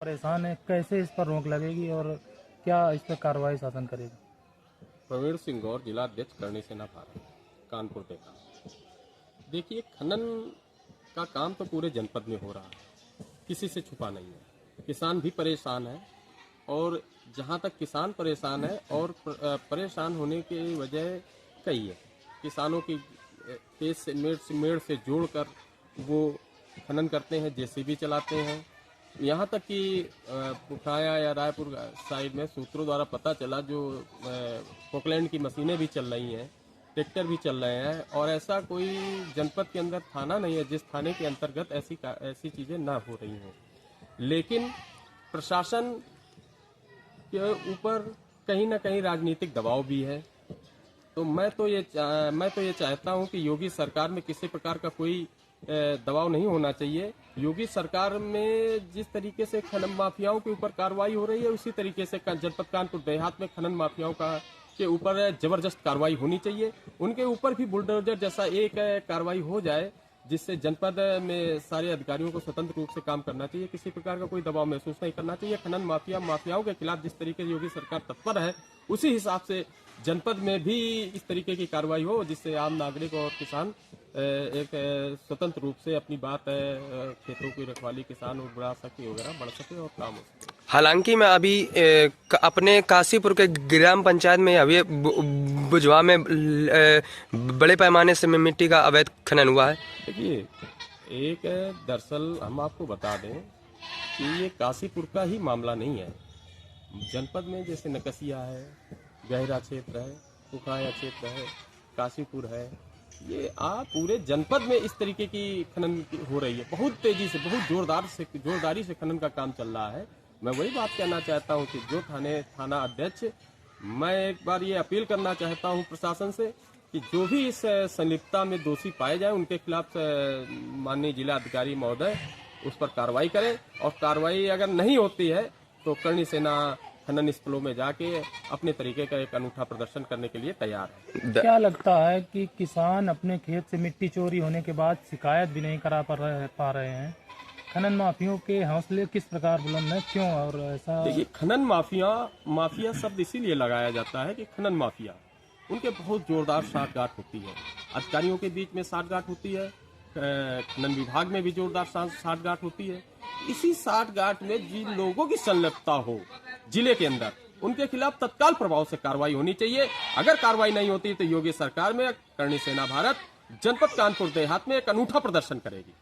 परेशान है, कैसे इस पर रोक लगेगी और क्या इस पर कार्रवाई शासन करेगा? प्रवीण सिंह गौर, जिला अध्यक्ष करणी सेना भारत, कानपुर टेका। देखिए, खनन का काम तो पूरे जनपद में हो रहा है, किसी से छुपा नहीं है। किसान भी परेशान है और जहाँ तक किसान परेशान है और परेशान होने की वजह कई है। किसानों की खेत से मेड़ से जोड़कर वो खनन करते हैं, जेसीबी चलाते हैं। यहाँ तक कि पुखाया या रायपुर साइड में सूत्रों द्वारा पता चला, जो पोकलैंड की मशीनें भी चल रही हैं, ट्रैक्टर भी चल रहे हैं, और ऐसा कोई जनपद के अंदर थाना नहीं है जिस थाने के अंतर्गत ऐसी चीज़ें ना हो रही हों। लेकिन प्रशासन के ऊपर कहीं ना कहीं राजनीतिक दबाव भी है। तो मैं तो ये चाहता हूं कि योगी सरकार में किसी प्रकार का कोई दबाव नहीं होना चाहिए। योगी सरकार में जिस तरीके से खनन माफियाओं के ऊपर कार्रवाई हो रही है, उसी तरीके से जनपद कानपुर देहात में खनन माफियाओं के ऊपर जबरदस्त कार्रवाई होनी चाहिए। उनके ऊपर भी बुलडोजर जैसा एक कार्रवाई हो जाए, जिससे जनपद में सारे अधिकारियों को स्वतंत्र रूप से काम करना चाहिए। किसी प्रकार का कोई दबाव महसूस नहीं करना चाहिए। खनन माफियाओं के खिलाफ जिस तरीके से योगी सरकार तत्पर है, उसी हिसाब से जनपद में भी इस तरीके की कार्रवाई हो, जिससे आम नागरिक और किसान एक स्वतंत्र रूप से अपनी बात खेतों की रखवाली किसान और बढ़ा सके वगैरह बढ़ सके और काम हो सके। हालांकि मैं अभी अपने काशीपुर के ग्राम पंचायत में अभी बुझवा में बड़े पैमाने से मिट्टी का अवैध खनन हुआ है। देखिए, एक दरअसल हम आपको बता दें कि ये काशीपुर का ही मामला नहीं है। जनपद में जैसे नकसिया है, गहरा क्षेत्र है, पुखाया क्षेत्र है, काशीपुर है, ये पूरे जनपद में इस तरीके की खनन हो रही है। बहुत तेजी से, बहुत जोरदारी से खनन का काम चल रहा है। मैं वही बात कहना चाहता हूं कि जो थाना अध्यक्ष, मैं एक बार ये अपील करना चाहता हूं प्रशासन से कि जो भी इस संलिप्तता में दोषी पाए जाए, उनके खिलाफ माननीय जिला अधिकारी महोदय उस पर कार्रवाई करें, और कार्रवाई अगर नहीं होती है तो करणी सेना खनन स्थलों में जाके अपने तरीके का एक अनूठा प्रदर्शन करने के लिए तैयार है। क्या लगता है कि किसान अपने खेत से मिट्टी चोरी होने के बाद शिकायत भी नहीं करा पा रहे हैं? खनन माफियों के हौसले किस प्रकार बुलंद है, क्यों? और ऐसा देखिए, खनन माफिया शब्द इसीलिए लगाया जाता है कि खनन माफिया, उनके बहुत जोरदार साठगांठ होती है। अधिकारियों के बीच में साठगांठ होती है, खनन विभाग में भी जोरदार साठगांठ होती है। इसी साठगांठ में जिन लोगों की संलिप्तता हो जिले के अंदर, उनके खिलाफ तत्काल प्रभाव से कार्रवाई होनी चाहिए। अगर कार्रवाई नहीं होती तो योगी सरकार में करणी सेना भारत जनपद कानपुर देहात में एक अनूठा प्रदर्शन करेगी।